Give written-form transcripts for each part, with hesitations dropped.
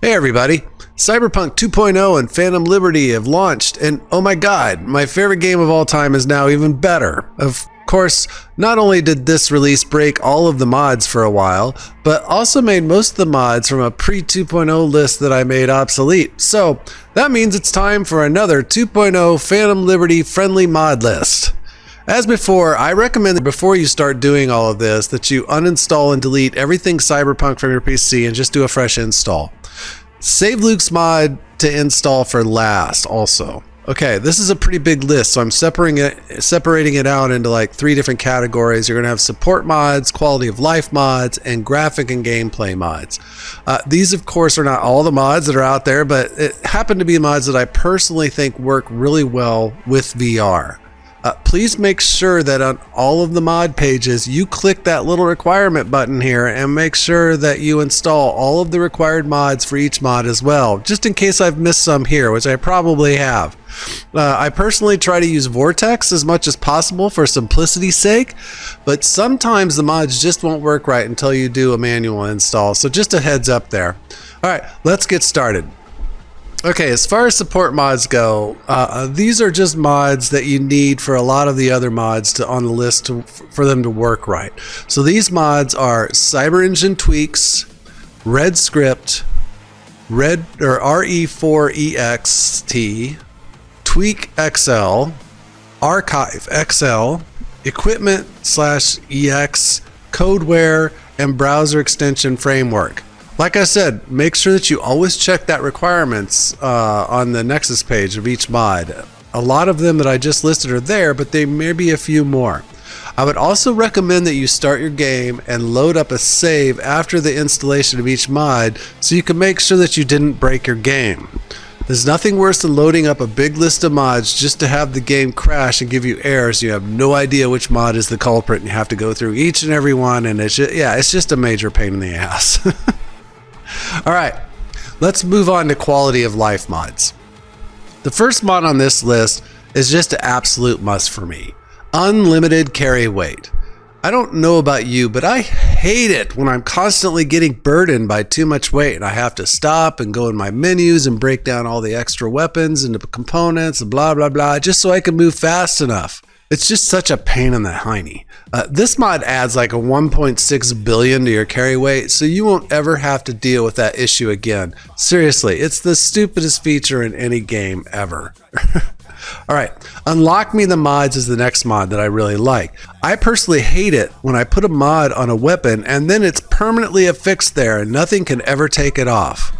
Hey everybody, Cyberpunk 2.0 and Phantom Liberty have launched, and oh my god, my favorite game of all time is now even better. Of course, not only did this release break all of the mods for a while, but also made most of the mods from a pre-2.0 list that I made obsolete. So that means it's time for another 2.0 Phantom Liberty friendly mod list. As before, I recommend that before you start doing all of this, that you uninstall and delete everything Cyberpunk from your PC and just do a fresh install. Save Luke's mod to install for last also. Okay, this is a pretty big list, so I'm separating it out into like 3 different categories. You're going to have support mods, quality of life mods, and graphic and gameplay mods. These, of course, are not all the mods that are out there, but it happen to be mods that I personally think work really well with VR. Please make sure that on all of the mod pages, you click that little requirement button here and make sure that you install all of the required mods for each mod as well, just in case I've missed some here, which I probably have. I personally try to use Vortex as much as possible for simplicity's sake, but sometimes the mods just won't work right until you do a manual install, so just a heads up there. All right, let's get started. Okay, as far as support mods go, these are just mods that you need for a lot of the other mods on the list for them to work right. So these mods are CyberEngine Tweaks, Red Script, RE4EXT, Tweak XL, Archive XL, Equipment/EX, Codeware, and Browser Extension Framework. Like I said, make sure that you always check that requirements on the Nexus page of each mod. A lot of them that I just listed are there, but there may be a few more. I would also recommend that you start your game and load up a save after the installation of each mod so you can make sure that you didn't break your game. There's nothing worse than loading up a big list of mods just to have the game crash and give you errors. You have no idea which mod is the culprit and you have to go through each and every one, and it's just a major pain in the ass. All right, let's move on to quality of life mods. The first mod on this list is just an absolute must for me. Unlimited carry weight. I don't know about you, but I hate it when I'm constantly getting burdened by too much weight and I have to stop and go in my menus and break down all the extra weapons and the components and blah, blah, blah, just so I can move fast enough. It's just such a pain in the hiney. This mod adds like a 1.6 billion to your carry weight, so you won't ever have to deal with that issue again. Seriously, it's the stupidest feature in any game ever. All right, Unlock Me the Mods is the next mod that I really like. I personally hate it when I put a mod on a weapon and then it's permanently affixed there and nothing can ever take it off.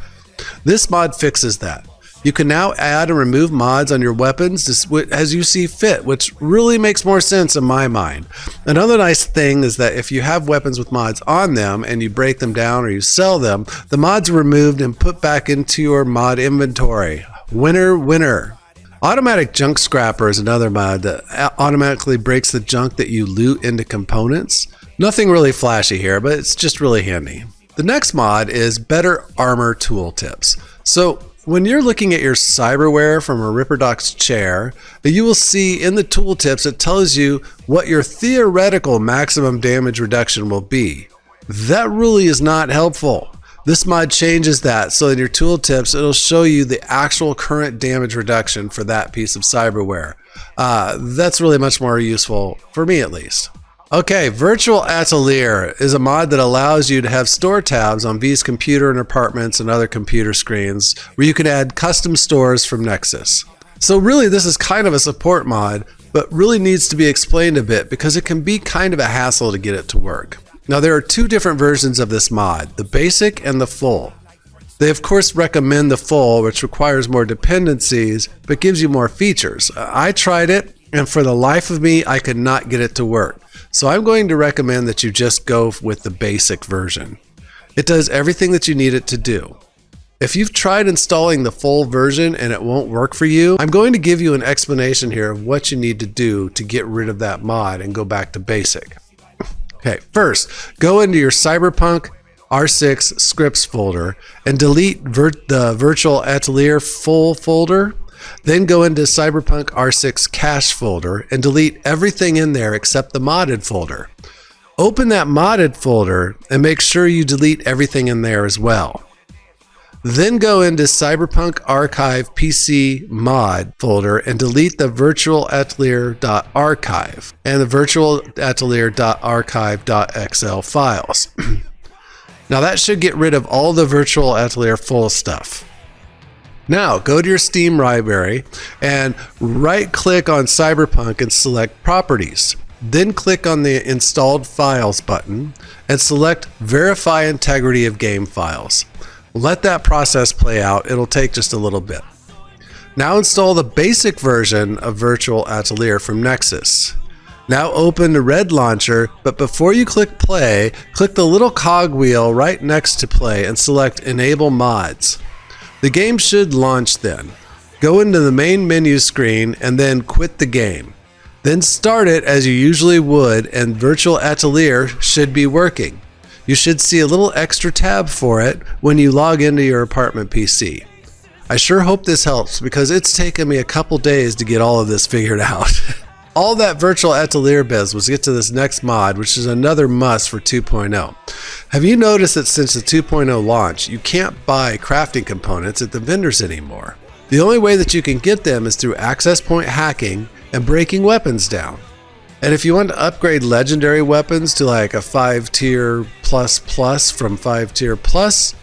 This mod fixes that. You can now add and remove mods on your weapons as you see fit, which really makes more sense in my mind. Another nice thing is that if you have weapons with mods on them and you break them down or you sell them, the mods are removed and put back into your mod inventory. Winner, winner. Automatic Junk Scrapper is another mod that automatically breaks the junk that you loot into components. Nothing really flashy here, but it's just really handy. The next mod is Better Armor Tooltips. So when you're looking at your cyberware from a Ripperdoc's chair, you will see in the tooltips it tells you what your theoretical maximum damage reduction will be. That really is not helpful. This mod changes that, so in your tooltips it'll show you the actual current damage reduction for that piece of cyberware. That's really much more useful, for me at least. Okay, Virtual Atelier is a mod that allows you to have store tabs on V's computer and apartments and other computer screens where you can add custom stores from Nexus. So really this is kind of a support mod, but really needs to be explained a bit because it can be kind of a hassle to get it to work. Now there are 2 different versions of this mod, the basic and the full. They of course recommend the full, which requires more dependencies but gives you more features. I tried it and for the life of me I could not get it to work. So I'm going to recommend that you just go with the basic version. It does everything that you need it to do. If you've tried installing the full version and it won't work for you, I'm going to give you an explanation here of what you need to do to get rid of that mod and go back to basic. Okay, first, go into your Cyberpunk R6 scripts folder and delete the Virtual Atelier full folder. Then go into Cyberpunk R6 cache folder and delete everything in there except the modded folder. Open that modded folder and make sure you delete everything in there as well. Then go into Cyberpunk Archive PC mod folder and delete the Virtual Atelier.archive and the Virtual Atelier.archive.xl files. Now that should get rid of all the Virtual Atelier full stuff. Now go to your Steam library and right click on Cyberpunk and select Properties. Then click on the Installed Files button and select Verify Integrity of Game Files. Let that process play out. It'll take just a little bit. Now install the basic version of Virtual Atelier from Nexus. Now open the Red Launcher, but before you click play, click the little cogwheel right next to play and select Enable Mods. The game should launch then. Go into the main menu screen and then quit the game. Then start it as you usually would and Virtual Atelier should be working. You should see a little extra tab for it when you log into your apartment PC. I sure hope this helps because it's taken me a couple days to get all of this figured out. All that Virtual Atelier biz was get to this next mod, which is another must for 2.0. Have you noticed that since the 2.0 launch, you can't buy crafting components at the vendors anymore? The only way that you can get them is through access point hacking and breaking weapons down. And if you want to upgrade legendary weapons to like a 5-tier plus from 5-tier plus,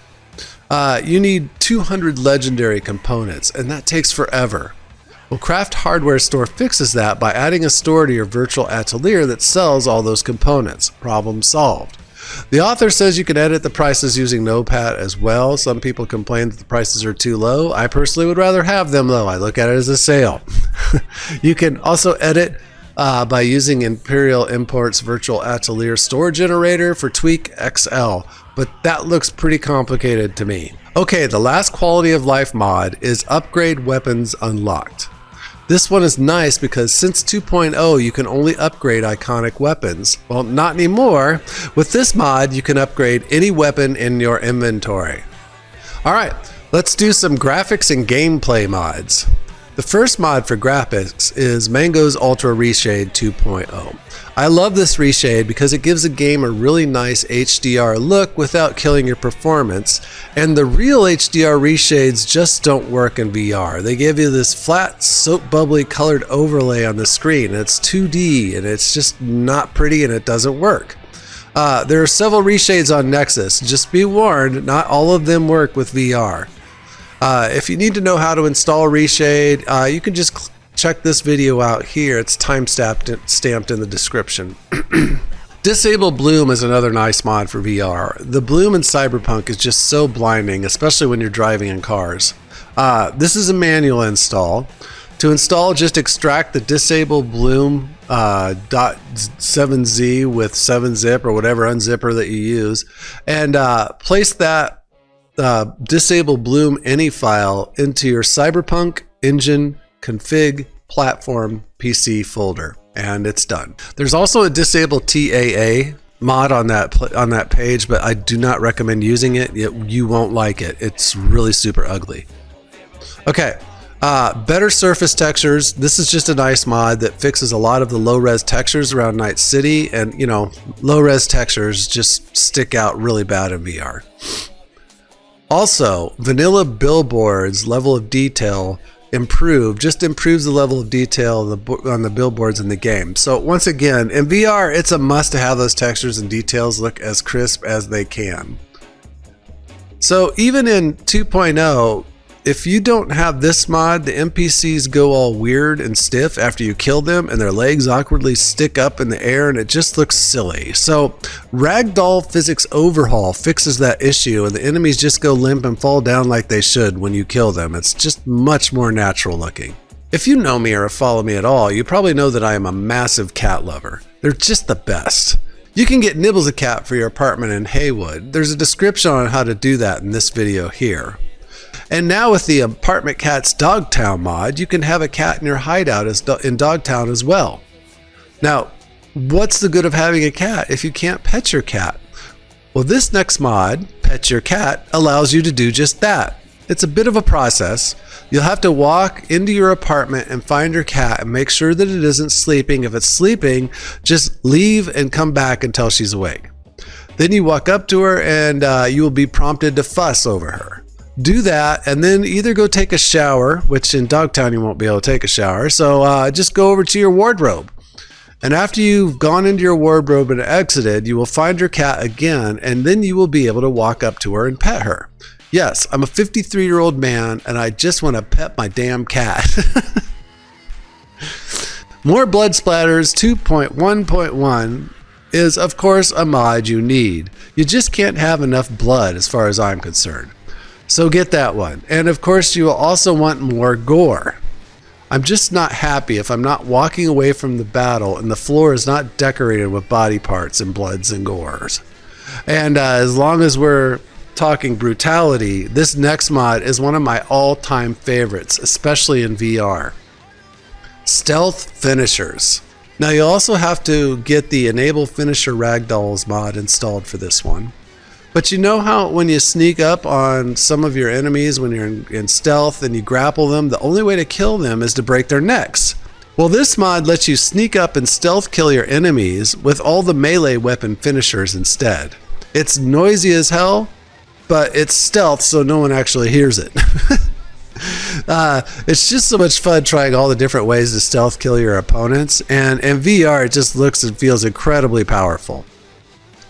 you need 200 legendary components, and that takes forever. Well, Craft Hardware Store fixes that by adding a store to your Virtual Atelier that sells all those components. Problem solved. The author says you can edit the prices using Notepad as well. Some people complain that the prices are too low. I personally would rather have them low. I look at it as a sale. You can also edit by using Imperial Imports Virtual Atelier Store Generator for Tweak XL, but that looks pretty complicated to me. Okay, the last quality of life mod is Upgrade Weapons Unlocked. This one is nice because since 2.0 you can only upgrade iconic weapons. Well, not anymore. With this mod you can upgrade any weapon in your inventory. Alright, let's do some graphics and gameplay mods. The first mod for graphics is Mango's Ultra Reshade 2.0. I love this reshade because it gives a game a really nice HDR look without killing your performance, and the real HDR reshades just don't work in VR. They give you this flat, soap bubbly colored overlay on the screen, and it's 2D, and it's just not pretty, and it doesn't work. There are several reshades on Nexus. Just be warned, not all of them work with VR. If you need to know how to install Reshade, you can just check this video out here. It's stamped in the description. Disable Bloom is another nice mod for VR. The bloom in Cyberpunk is just so blinding, especially when you're driving in cars. This is a manual install. To install, just extract the Disable Bloom .7z with 7-zip or whatever unzipper that you use, and place that Disable Bloom any file into your Cyberpunk engine config platform PC folder, and it's done. There's also a Disable TAA mod on that page, but I do not recommend using it. You won't like it. It's really super ugly. Okay, better surface textures. This is just a nice mod that fixes a lot of the low-res textures around Night City, and you know, low-res textures just stick out really bad in VR. Also, vanilla billboards level of detail just improves the level of detail on the billboards in the game. So once again, in VR, it's a must to have those textures and details look as crisp as they can. So even in 2.0, if you don't have this mod, the NPCs go all weird and stiff after you kill them, and their legs awkwardly stick up in the air, and it just looks silly. So Ragdoll Physics Overhaul fixes that issue, and the enemies just go limp and fall down like they should when you kill them. It's just much more natural looking. If you know me or follow me at all, you probably know that I am a massive cat lover. They're just the best. You can get Nibbles a cat for your apartment in Haywood. There's a description on how to do that in this video here. And now with the Apartment Cats Dogtown mod, you can have a cat in your hideout in Dogtown as well. Now, what's the good of having a cat if you can't pet your cat? Well, this next mod, Pet Your Cat, allows you to do just that. It's a bit of a process. You'll have to walk into your apartment and find your cat and make sure that it isn't sleeping. If it's sleeping, just leave and come back until she's awake. Then you walk up to her and you will be prompted to fuss over her. Do that, and then either go take a shower, which in Dogtown you won't be able to take a shower, so just go over to your wardrobe. And after you've gone into your wardrobe and exited, you will find your cat again, and then you will be able to walk up to her and pet her. Yes, I'm a 53-year-old man, and I just want to pet my damn cat. More Blood Splatters 2.1.1 is, of course, a mod you need. You just can't have enough blood as far as I'm concerned. So get that one. And of course, you will also want more gore. I'm just not happy if I'm not walking away from the battle and the floor is not decorated with body parts and bloods and gores. And as long as we're talking brutality, this next mod is one of my all-time favorites, especially in VR. Stealth Finishers. Now you also have to get the Enable Finisher Ragdolls mod installed for this one. But you know how when you sneak up on some of your enemies when you're in stealth and you grapple them, the only way to kill them is to break their necks. Well, this mod lets you sneak up and stealth kill your enemies with all the melee weapon finishers instead. It's noisy as hell, but it's stealth so no one actually hears it. It's just so much fun trying all the different ways to stealth kill your opponents, and in VR it just looks and feels incredibly powerful.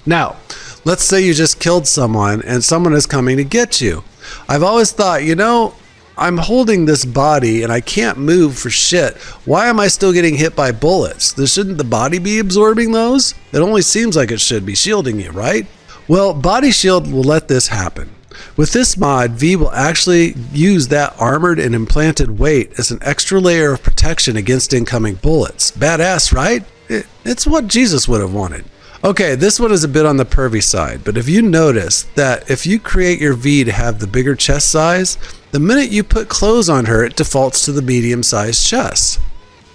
Now, let's say you just killed someone and someone is coming to get you. I've always thought, you know, I'm holding this body and I can't move for shit. Why am I still getting hit by bullets? Shouldn't the body be absorbing those? It only seems like it should be shielding you, right? Well, Body Shield will let this happen. With this mod, V will actually use that armored and implanted weight as an extra layer of protection against incoming bullets. Badass, right? It's what Jesus would have wanted. Okay, this one is a bit on the pervy side, but if you notice that if you create your V to have the bigger chest size, the minute you put clothes on her, it defaults to the medium-sized chest.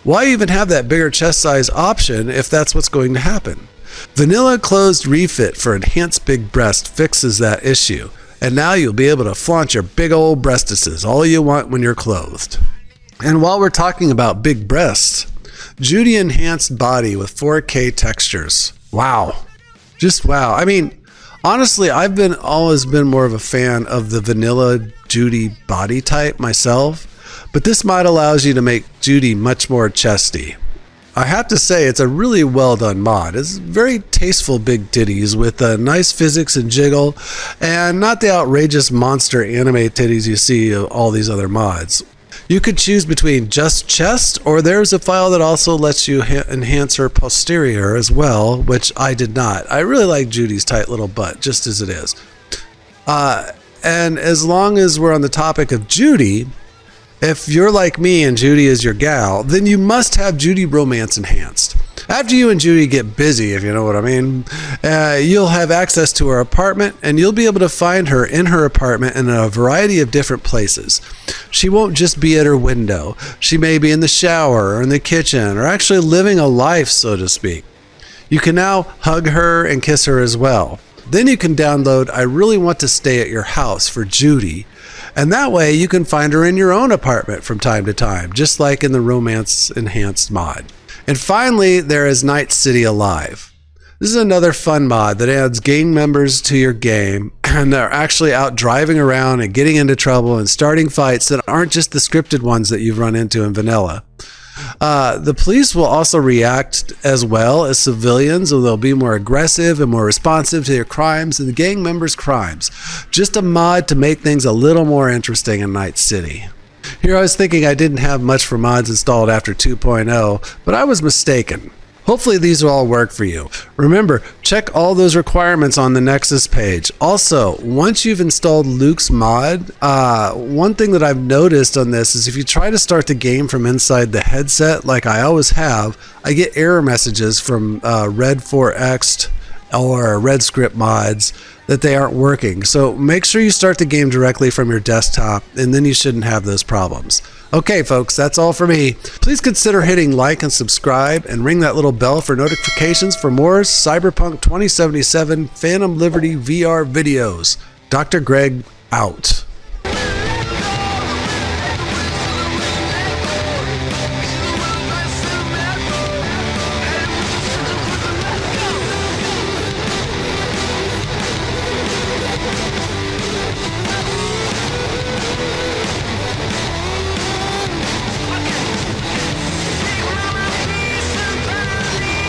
Why even have that bigger chest size option if that's what's going to happen? Vanilla Closed Refit for enhanced big breast fixes that issue, and now you'll be able to flaunt your big old breastises all you want when you're clothed. And while we're talking about big breasts, Judy Enhanced body with 4K textures. Wow. Just wow. I mean, honestly, I've always been more of a fan of the vanilla Judy body type myself, but this mod allows you to make Judy much more chesty. I have to say, it's a really well done mod. It's very tasteful big titties with nice physics and jiggle, and not the outrageous monster anime titties you see of all these other mods. You could choose between just chest, or there's a file that also lets you enhance her posterior as well, which I did not. I really like Judy's tight little butt, just as it is. And as long as we're on the topic of Judy, if you're like me and Judy is your gal, then you must have Judy Romance Enhanced. After you and Judy get busy, if you know what I mean, you'll have access to her apartment, and you'll be able to find her in her apartment in a variety of different places. She won't just be at her window. She may be in the shower or in the kitchen or actually living a life, so to speak. You can now hug her and kiss her as well. Then you can download I Really Want to Stay at Your House for Judy, and that way you can find her in your own apartment from time to time, just like in the Romance Enhanced mod. And finally, there is Night City Alive. This is another fun mod that adds gang members to your game, and they're actually out driving around and getting into trouble and starting fights that aren't just the scripted ones that you've run into in vanilla. The police will also react as well as civilians, and they'll be more aggressive and more responsive to your crimes and the gang members' crimes. Just a mod to make things a little more interesting in Night City. Here I was thinking I didn't have much for mods installed after 2.0, but I was mistaken. Hopefully these will all work for you. Remember, check all those requirements on the Nexus page. Also, once you've installed Luke's mod, one thing that I've noticed on this is if you try to start the game from inside the headset, like I always have, I get error messages from Red 4X or Red Script mods that they aren't working. So make sure you start the game directly from your desktop, and then you shouldn't have those problems. Okay, folks, that's all for me. Please consider hitting like and subscribe, and ring that little bell for notifications for more Cyberpunk 2077 Phantom Liberty VR videos. Dr. Greg out.